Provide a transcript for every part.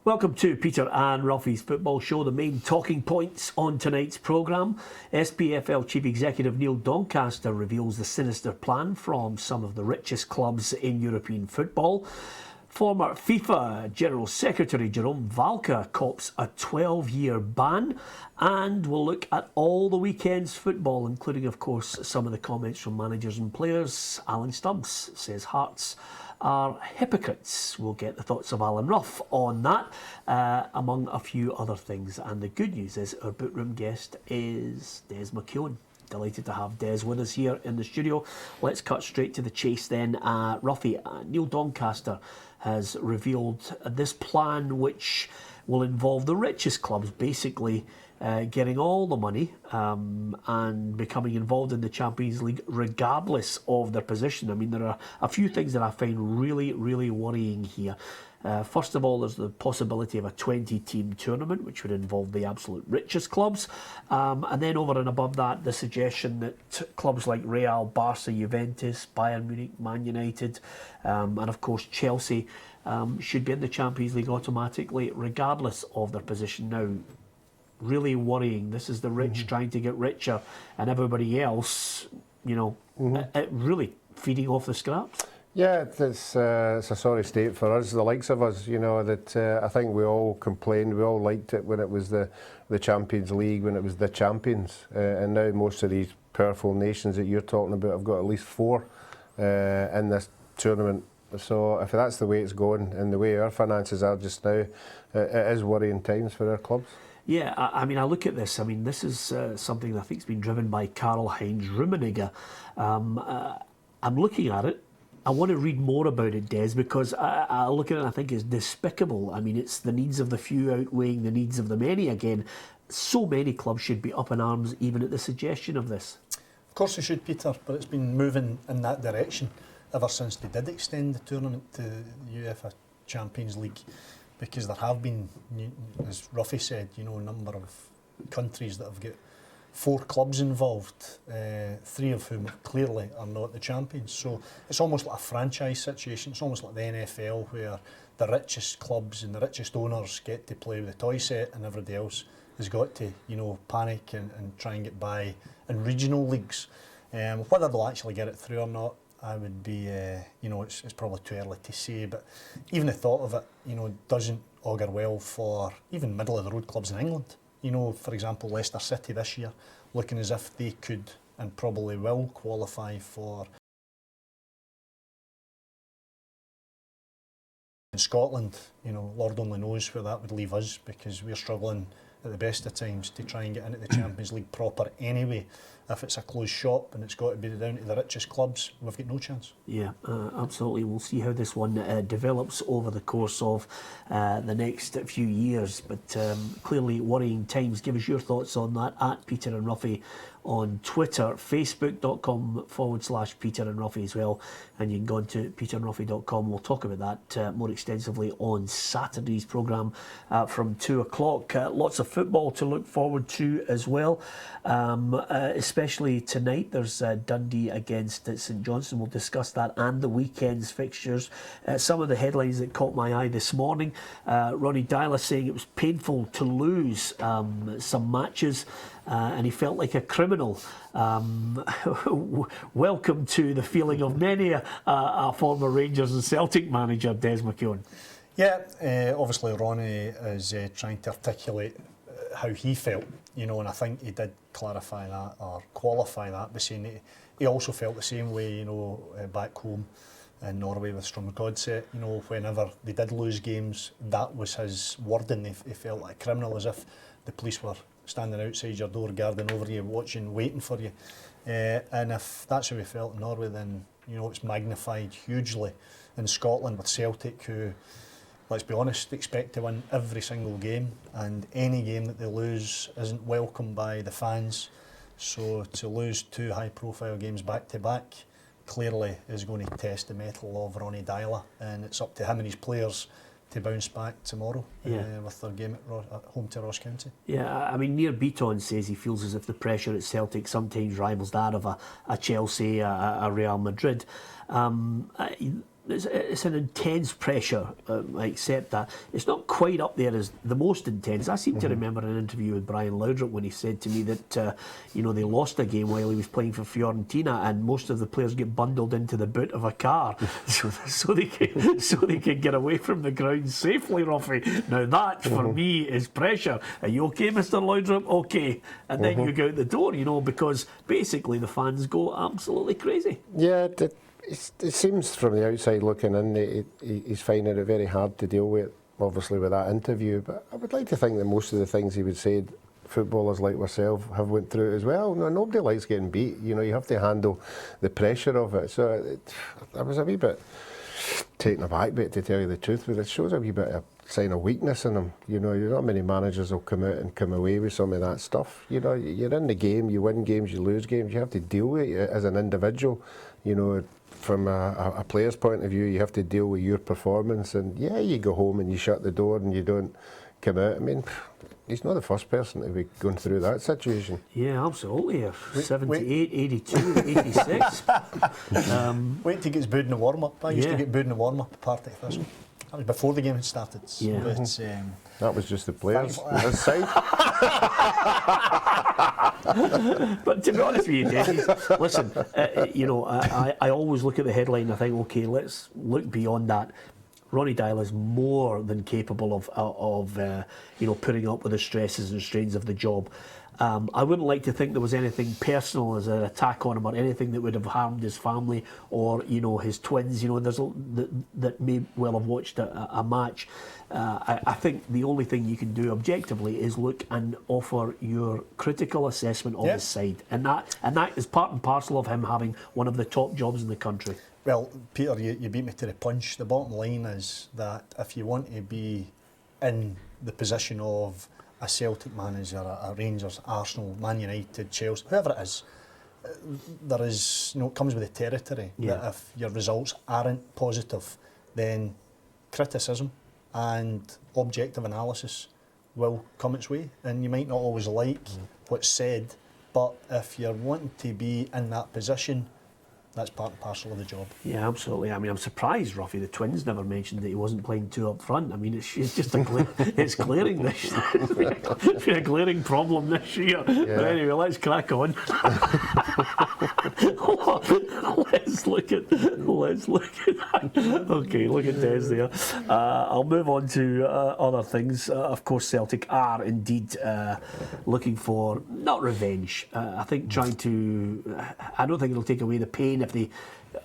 Welcome to Peter and Ruffy's Football Show. The main talking points on tonight's programme. SPFL Chief Executive Neil Doncaster reveals the sinister plan from some of the richest clubs in European football. Former FIFA General Secretary Jerome Valcke cops a 12-year ban. And we'll look at all the weekend's football, including, of course, some of the comments from managers and players. Alan Stubbs says Hearts are hypocrites. We'll get the thoughts of Alan Ruff on that, among a few other things. And the good news is our bookroom guest is Des McKeown. Delighted to have Des with us here in the studio. Let's cut straight to the chase then. Ruffy, Neil Doncaster has revealed this plan which will involve the richest clubs basically getting all the money and becoming involved in the Champions League regardless of their position. I mean, there are a few things that I find really, really worrying here. First of all, there's the possibility of a 20-team tournament, which would involve the absolute richest clubs. And then over and above that, the suggestion that clubs like Real, Barca, Juventus, Bayern Munich, Man United, and of course Chelsea should be in the Champions League automatically, regardless of their position. Now, really worrying. This is the rich trying to get richer, and everybody else, really feeding off the scraps. Yeah, it's a sorry state for us, the likes of us, that I think we all complained, we all liked it when it was the Champions League, when it was the champions. And now most of these powerful nations that you're talking about have got at least 4 in this tournament. So if that's the way it's going and the way our finances are just now, it is worrying times for our clubs. Yeah, I mean, I look at this. I mean, this is something that I think has been driven by Karl-Heinz Rummenigge. I'm looking at it. I want to read more about it, Des, because I look at it and I think it's despicable. I mean, it's the needs of the few outweighing the needs of the many again. So many clubs should be up in arms even at the suggestion of this. Of course they should, Peter, but it's been moving in that direction ever since they did extend the tournament to the UEFA Champions League, because there have been, as Ruffy said, a number of countries that have got 4 clubs involved, 3 of whom clearly are not the champions. So it's almost like a franchise situation. It's almost like the NFL, where the richest clubs and the richest owners get to play with the toy set and everybody else has got to, panic and try and get by in regional leagues. Whether they'll actually get it through or not, I would be, it's probably too early to say, but even the thought of it, doesn't augur well for even middle-of-the-road clubs in England. For example, Leicester City this year, looking as if they could and probably will qualify for. In Scotland, Lord only knows where that would leave us, because we're struggling at the best of times to try and get into the Champions League proper anyway. If it's a closed shop and it's got to be down to the richest clubs, we've got no chance. Yeah, absolutely. We'll see how this one develops over the course of the next few years. But clearly worrying times. Give us your thoughts on that at Peter and Ruffy on Twitter, facebook.com/Peter and Ruffy as well. And you can go on to peterandruffy.com. We'll talk about that more extensively on Saturday's programme from 2 o'clock. Lots of football to look forward to as well. Especially tonight, there's Dundee against St Johnstone. We'll discuss that and the weekend's fixtures. Some of the headlines that caught my eye this morning: Ronny Deila saying it was painful to lose some matches and he felt like a criminal. Welcome to the feeling of many a former Rangers and Celtic manager, Des McKeown. Yeah, obviously Ronny is trying to articulate how he felt, and I think he did clarify that or qualify that by saying that he also felt the same way, back home in Norway with Strømsgodset. Whenever they did lose games, that was his wording. He felt like a criminal, as if the police were standing outside your door, guarding over you, watching, waiting for you. And if that's how he felt in Norway, then it's magnified hugely in Scotland with Celtic, who, let's be honest, expect to win every single game, and any game that they lose isn't welcomed by the fans. So to lose 2 high-profile games back-to-back clearly is going to test the mettle of Ronny Deila, and it's up to him and his players to bounce back tomorrow with their game at home to Ross County. Yeah, I mean, Near Beaton says he feels as if the pressure at Celtic sometimes rivals that of a Chelsea, a Real Madrid. it's an intense pressure. I accept that. It's not quite up there as the most intense. I seem to remember an interview with Brian Laudrup when he said to me that they lost a game while he was playing for Fiorentina, and most of the players get bundled into the boot of a car so they can get away from the ground safely. Ruffy, now that for me is pressure. Are you okay, Mr. Laudrup? Okay, and then you go out the door. Because basically the fans go absolutely crazy. Yeah. It seems from the outside looking in, he's finding it very hard to deal with, obviously, with that interview. But I would like to think that most of the things he would say, footballers like ourselves have went through it as well. No, nobody likes getting beat. You have to handle the pressure of it. So I was a wee bit taken aback, but to tell you the truth, but it shows a wee bit of sign of weakness in him. Not many managers will come out and come away with some of that stuff. You're in the game, you win games, you lose games. You have to deal with it as an individual. From a player's point of view, you have to deal with your performance, and you go home and you shut the door and you don't come out. I mean, he's not the first person to be going through that situation. Yeah, absolutely. 78, 82, 86. Wait till he gets booed in the warm-up. I used to get booed in the warm-up at Partick Thistle. That was before the game had started. Yeah. But, that was just the players on his side. But to be honest with you, Dennis, listen, I always look at the headline and I think, okay, let's look beyond that. Ronny Deila is more than capable of putting up with the stresses and strains of the job. I wouldn't like to think there was anything personal as an attack on him or anything that would have harmed his family or his twins. There's that may well have watched a match. I think the only thing you can do objectively is look and offer your critical assessment of his side, and that is part and parcel of him having one of the top jobs in the country. Well, Peter, you beat me to the punch. The bottom line is that if you want to be in the position of a Celtic manager, a Rangers, Arsenal, Man United, Chelsea, whoever it is, there is, it comes with the territory that if your results aren't positive, then criticism and objective analysis will come its way, and you might not always like what's said, but if you're wanting to be in that position, that's part and parcel of the job. Yeah, absolutely. I mean, I'm surprised, Ruffy, the Twins never mentioned that he wasn't playing two up front. I mean, it's just it's glaring this. It's been a glaring problem this year. Yeah. But anyway, let's crack on. Let's look at that. Okay, look at Des there. I'll move on to other things. Of course, Celtic are indeed looking for, not revenge, I think trying to, I don't think it'll take away the pain if they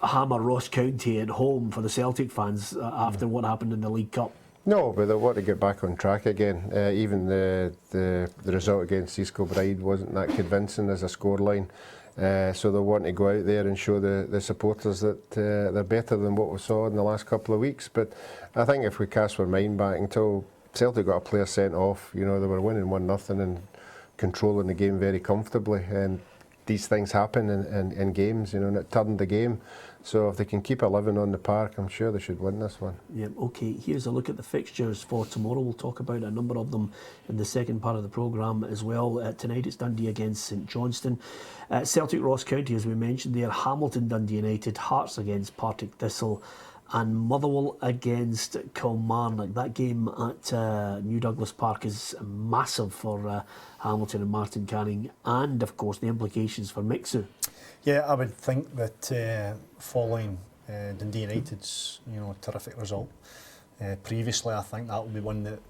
hammer Ross County at home for the Celtic fans after what happened in the League Cup. No, but they want to get back on track again. Even the result against East Kilbride wasn't that convincing as a scoreline. So they want to go out there and show the supporters that they're better than what we saw in the last couple of weeks. But I think if we cast our mind back until Celtic got a player sent off, they were winning 1-0 and controlling the game very comfortably. And these things happen in games, and it turned the game. So if they can keep 11 on the park, I'm sure they should win this one. Yeah, okay, here's a look at the fixtures for tomorrow. We'll talk about a number of them in the second part of the programme as well. Tonight it's Dundee against St Johnstone. Celtic Ross County, as we mentioned there. Hamilton Dundee United, Hearts against Partick Thistle, and Motherwell against Kilmarnock. That game at New Douglas Park is massive for Hamilton and Martin Canning, and of course the implications for Mixu. Yeah, I would think that following Dundee United's terrific result previously, I think that will be one that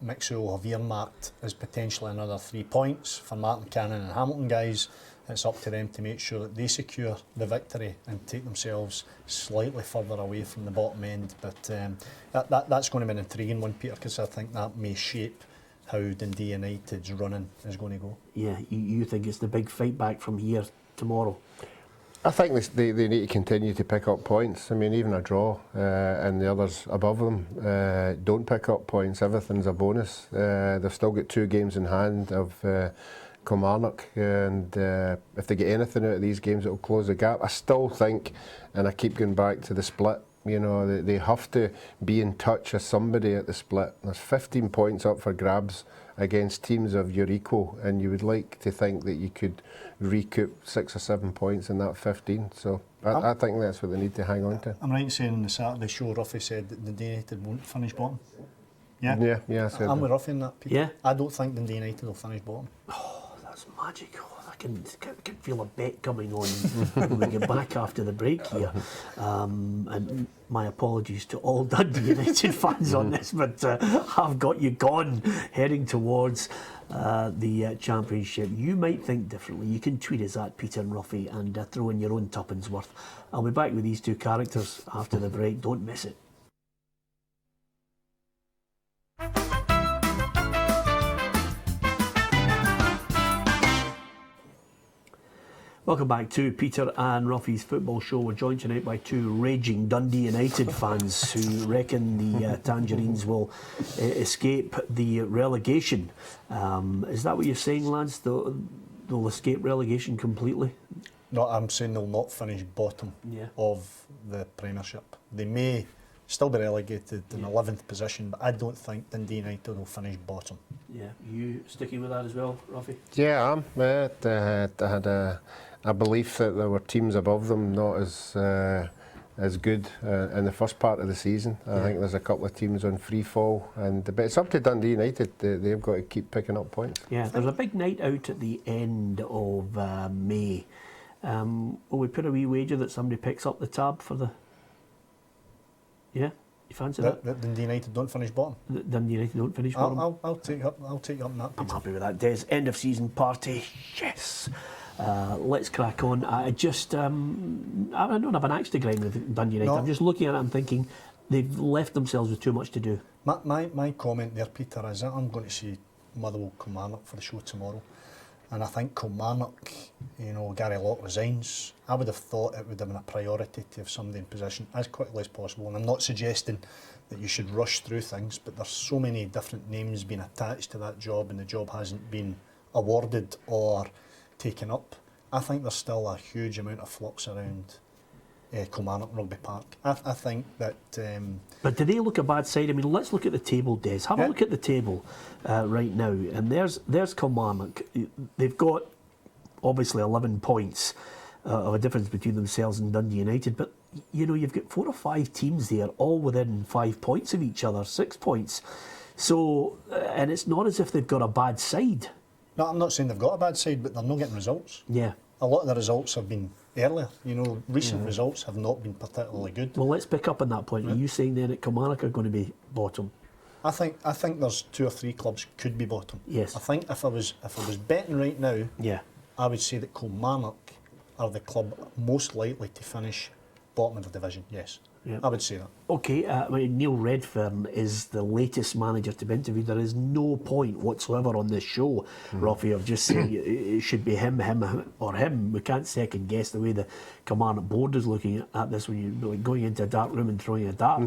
Mixu will have earmarked as potentially another 3 points for Martin Canning and Hamilton guys. It's up to them to make sure that they secure the victory and take themselves slightly further away from the bottom end. But that's going to be an intriguing one, Peter, because I think that may shape how Dundee United's running is going to go. Yeah, you think it's the big fight back from here tomorrow? I think they need to continue to pick up points. I mean, even a draw and the others above them don't pick up points. Everything's a bonus. They've still got 2 games in hand of Kilmarnock, and if they get anything out of these games, it'll close the gap. I still think, and I keep going back to the split You know, they have to be in touch with somebody at the split. There's 15 points up for grabs against teams of your equal, and you would like to think that you could recoup 6 or 7 points in that 15. So I think that's what they need to hang on to. I'm right in saying in the Saturday show, Ruffy said that Dundee United won't finish bottom. Yeah, I said I'm that. with Ruffy in that, Peter. Yeah. I don't think Dundee United will finish bottom. Oh, that's magical. I can feel a bet coming on when we get back after the break here. And my apologies to all Dundee United fans on this, but I've got you gone heading towards the Championship. You might think differently. You can tweet us at Peter and Ruffy and throw in your own tuppence worth. I'll be back with these two characters after the break. Don't miss it. Welcome back to Peter and Ruffy's Football Show. We're joined tonight by two raging Dundee United fans who reckon the Tangerines will escape the relegation. Is that what you're saying, lads? They'll escape relegation completely? No, I'm saying they'll not finish bottom of the Premiership. They may still be relegated in 11th position, but I don't think Dundee United will finish bottom. Yeah, you sticking with that as well, Ruffy? Yeah, I had a belief that there were teams above them not as good in the first part of the season. I think there's a couple of teams on free fall, but it's up to Dundee United. They've got to keep picking up points. Yeah, there's a big night out at the end of May. Will we put a wee wager that somebody picks up the tab for the... Yeah? You fancy that? Dundee United don't finish bottom? Dundee United don't finish bottom? I'll take you up on that, Peter. I'm happy with that, Des. End of season party. Yes! Let's crack on. I don't have an axe to grind with Dundee United. No. I'm just looking at it and thinking they've left themselves with too much to do. My comment there, Peter, is that I'm going to see Motherwell Kilmarnock for the show tomorrow. And I think Kilmarnock, Gary Locke resigns. I would have thought it would have been a priority to have somebody in position as quickly as possible. And I'm not suggesting that you should rush through things, but there's so many different names being attached to that job and the job hasn't been awarded or taken up. I think there's still a huge amount of flux around Kilmarnock Rugby Park. I think that... But do they look a bad side? I mean, let's look at the table, Des. Have a look at the table right now. And there's Kilmarnock. They've got, obviously, 11 points of a difference between themselves and Dundee United. But, you've got 4 or 5 teams there, all within 5 points of each other, 6 points. So, and it's not as if they've got a bad side. No, I'm not saying they've got a bad side, but they're not getting results. Yeah. A lot of the results have been earlier. Recent results have not been particularly good. Well, let's pick up on that point. Are you saying then that Kilmarnock are going to be bottom? I think there's 2 or 3 clubs could be bottom. Yes. I think if I was betting right now, I would say that Kilmarnock are the club most likely to finish bottom of the division. Yes. Yeah. I would say that. Okay, Neil Redfern is the latest manager to be interviewed. There is no point whatsoever on this show, Ruffy, of just saying it should be him, or him. We can't second guess the way the Kilmarnock board is looking at this when you're going into a dark room and throwing a dart.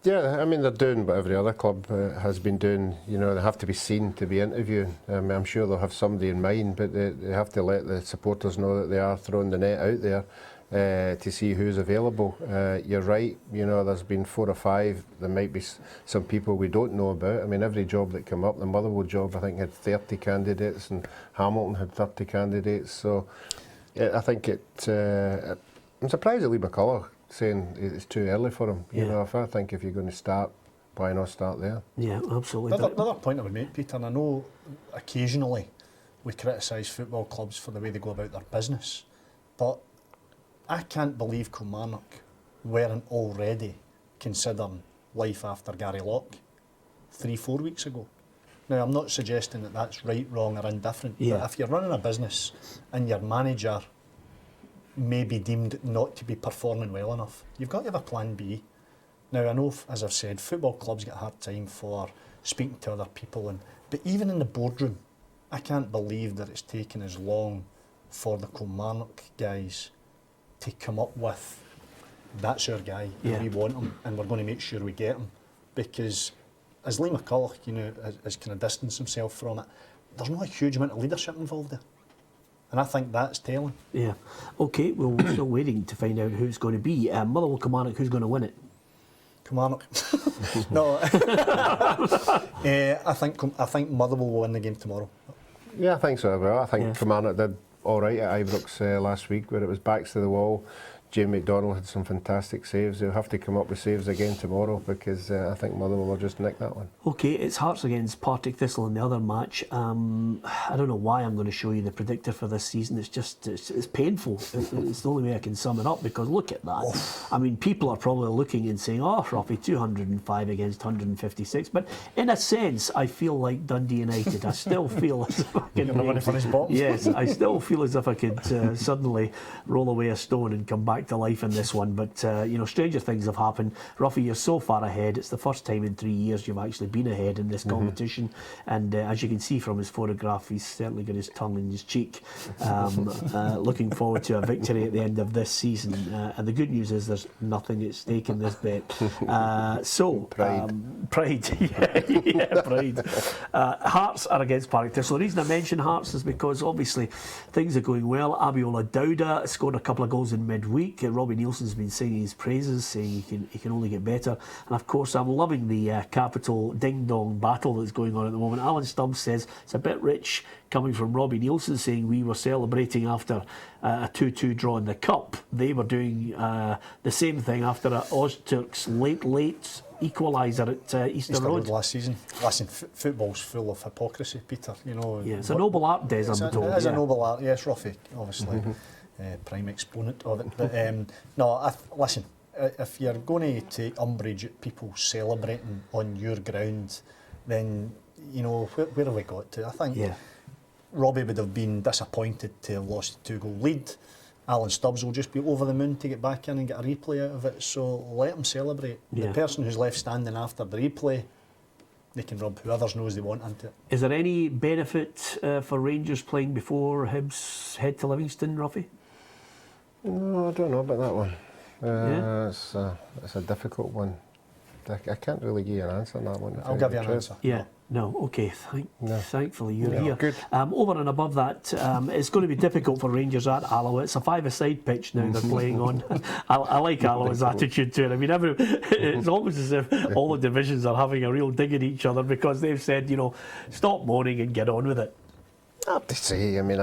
Yeah, I mean, they're doing what every other club has been doing. They have to be seen to be interviewing. I'm sure they'll have somebody in mind, but they have to let the supporters know that they are throwing the net out there. To see who's available. You're right, there's been 4 or 5. There might be some people we don't know about. I mean, every job that came up, the Motherwell job, I think, had 30 candidates, and Hamilton had 30 candidates. So I think I'm surprised at Lee McCullough saying it's too early for him. I think if you're going to start, why not start there? Yeah, absolutely. Another point I would make, Peter, and I know occasionally we criticise football clubs for the way they go about their business, but I can't believe Kilmarnock weren't already considering life after Gary Locke 3-4 weeks ago. Now, I'm not suggesting that that's right, wrong or indifferent, but if you're running a business and your manager may be deemed not to be performing well enough, you've got to have a plan B. Now, I know, as I've said, football clubs get a hard time for speaking to other people, but even in the boardroom, I can't believe that it's taken as long for the Kilmarnock guys to come up with, that's our guy, we want him and we're going to make sure we get him. Because as Lee McCullough, has kind of distanced himself from it, there's not a huge amount of leadership involved there. And I think that's telling. Yeah. Okay, well, we're still waiting to find out who it's going to be. Motherwell Kilmarnock, who's going to win it? Kilmarnock. No. I think Motherwell will win the game tomorrow. Yeah, I think so. Well, I think Kilmarnock did all right at Ibrox last week, where it was backs to the wall. Jim McDonald had some fantastic saves. They'll have to come up with saves again tomorrow, because I think Motherwell will just nick that one. Okay, it's Hearts against Partick Thistle in the other match. I don't know why I'm going to show you the predictor for this season. It's just, it's painful. It's the only way I can sum it up, because look at that. I mean, people are probably looking and saying, oh, Robbie, 205 against 156. But in a sense, I feel like Dundee United. I still feel as if I could... Yes, I still feel as if I could suddenly roll away a stone and come back to life in this one. But you know, stranger things have happened. Ruffy, you're so far ahead. It's the first time in 3 years you've actually been ahead in this competition, and as you can see from his photograph, he's certainly got his tongue in his cheek. Looking forward to a victory at the end of this season, and the good news is there's nothing at stake in this bet. Pride. Pride. Hearts are against Partick Thistle. The reason I mention Hearts is because obviously things are going well. Abiola Dowda scored a couple of goals in midweek. Robbie Nielsen's been singing his praises, saying he can only get better. And of course, I'm loving the capital ding-dong battle that's going on at the moment. Alan Stubbs says it's a bit rich coming from Robbie Nielsen, saying we were celebrating after a 2-2 draw in the Cup. They were doing the same thing after a Ozturk's late equaliser at Easter Road last season. Listen, football's full of hypocrisy, Peter. You know. Yeah, it's a noble art, Des, I'm told. It is a noble art, yes, Ruffy, obviously. Prime exponent of it. But no, listen, if you're going to take umbrage at people celebrating on your ground, then, you know, where have we got to? I think Robbie would have been disappointed to have lost a 2-goal lead. Alan Stubbs will just be over the moon to get back in and get a replay out of it, so let him celebrate. The person who's left standing after the replay, they can rub whoever's nose they want into it. Is there any benefit for Rangers playing before Hibs head to Livingston, Ruffy? No, I don't know about that one. It's a difficult one. I can't really give you an answer on that one. I'll give you an answer. Yeah. No, okay. Thankfully you're here. Good. Over and above that, it's going to be difficult for Rangers at Alloa. It's a five-a-side pitch now they're playing on. I like Alloa's attitude to it. I mean, it's almost as if all the divisions are having a real dig at each other, because they've said, you know, stop moaning and get on with it. I have to say, I mean,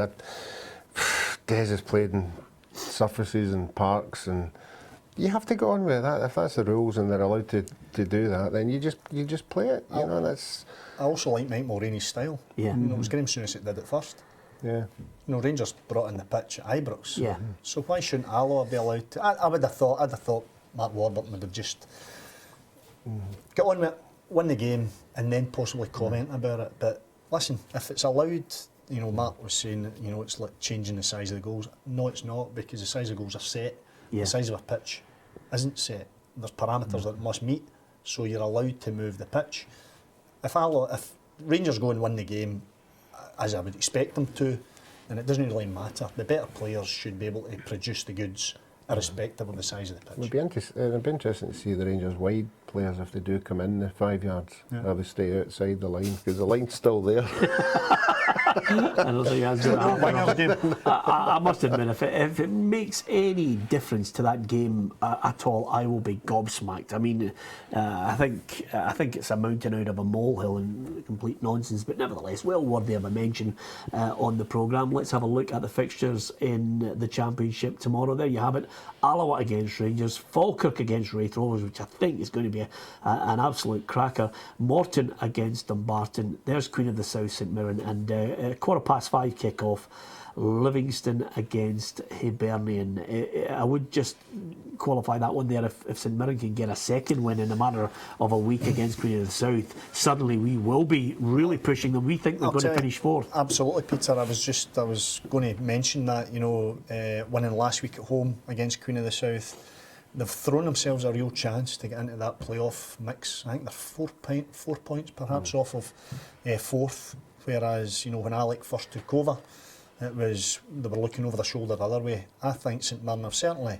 Des has played in surfaces and parks, and you have to go on with that. If that's the rules and they're allowed to do that, then you just play it. You know, that's. I also like Mike Mulroney's style. Yeah. You know, it was Graham Souness that did it first. Yeah. You know, Rangers brought in the pitch at Ibrox. Yeah. So why shouldn't Alloa be allowed to? I'd have thought Mark Warburton would have just get on with it, win the game, and then possibly comment about it. But listen, if it's allowed, you know, Mark was saying that, you know, it's like changing the size of the goals. No, it's not, because the size of the goals are set. The size of a pitch isn't set. There's parameters that it must meet, so you're allowed to move the pitch. If Rangers go and win the game, as I would expect them to, then it doesn't really matter. The better players should be able to produce the goods irrespective of the size of the pitch. It'd be interesting to see the Rangers wide players, if they do come in the 5 yards, or they stay outside the line, because the line's still there. I don't think that's going to happen. I must admit, if it makes any difference to that game at all, I will be gobsmacked. I mean, I think it's a mountain out of a molehill and complete nonsense, but nevertheless, well worthy of a mention on the programme. Let's have a look at the fixtures in the Championship tomorrow. There you have it. Alloa against Rangers, Falkirk against Wraith Rovers, which I think is going to be an absolute cracker. Morton against Dumbarton. There's Queen of the South, St Mirren, and 5:15 kick-off, Livingston against Hibernian. I would just qualify that one there. If St Mirren can get a second win in a matter of a week against Queen of the South, suddenly we will be really pushing them. We think they're going to finish fourth. Absolutely, Peter. I was going to mention that, you know, winning last week at home against Queen of the South, they've thrown themselves a real chance to get into that playoff mix. I think they're 4 points perhaps off of fourth. Whereas, you know, when Alec first took over, they were looking over the shoulder the other way. I think St Mirren have certainly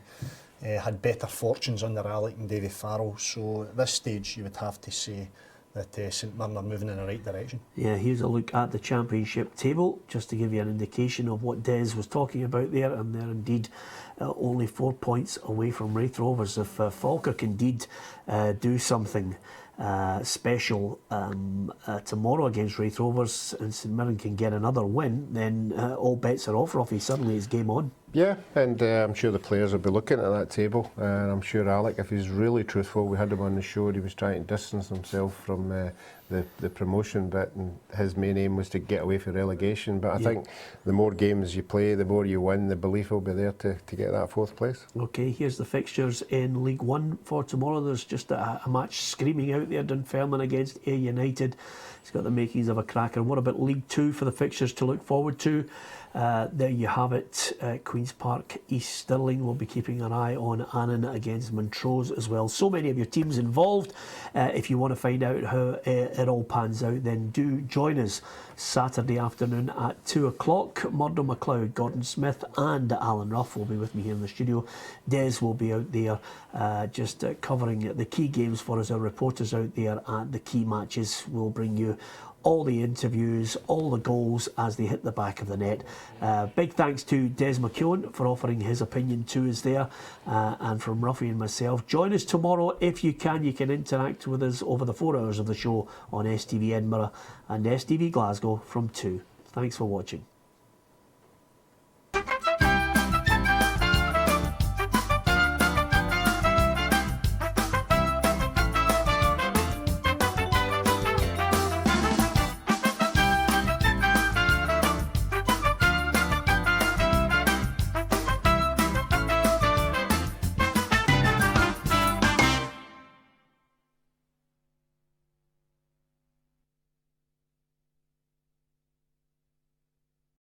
had better fortunes under Alec and Davy Farrell. So at this stage, you would have to say that St Mirren are moving in the right direction. Yeah, here's a look at the Championship table, just to give you an indication of what Des was talking about there, and they're indeed only 4 points away from Wraith Rovers. If Falkirk indeed do something special tomorrow against Wraith Rovers and St Mirren can get another win, then all bets are off, Ruffy. Suddenly it's game on. Yeah, and I'm sure the players will be looking at that table, and I'm sure Alec, if he's really truthful, we had him on the show, he was trying to distance himself from the promotion bit, and his main aim was to get away from relegation. But I think the more games you play, the more you win, the belief will be there to get that 4th place. Okay, here's the fixtures in League One for tomorrow. There's just a match screaming out there, Dunfermline against Ayr United. It's got the makings of a cracker. What about League Two for the fixtures to look forward to? There you have it. Queen's Park East Stirling will be keeping an eye on Annan against Montrose as well. So many of your teams involved. If you want to find out how it all pans out, then do join us Saturday afternoon at 2 o'clock. Murdo MacLeod, Gordon Smith and Alan Ruff will be with me here in the studio. Des will be out there just covering the key games for us. Our reporters out there at the key matches will bring you all the interviews, all the goals as they hit the back of the net. Big thanks to Des McKeown for offering his opinion to us there, and from Ruffy and myself. Join us tomorrow if you can. You can interact with us over the 4 hours of the show on STV Edinburgh and STV Glasgow from 2. Thanks for watching.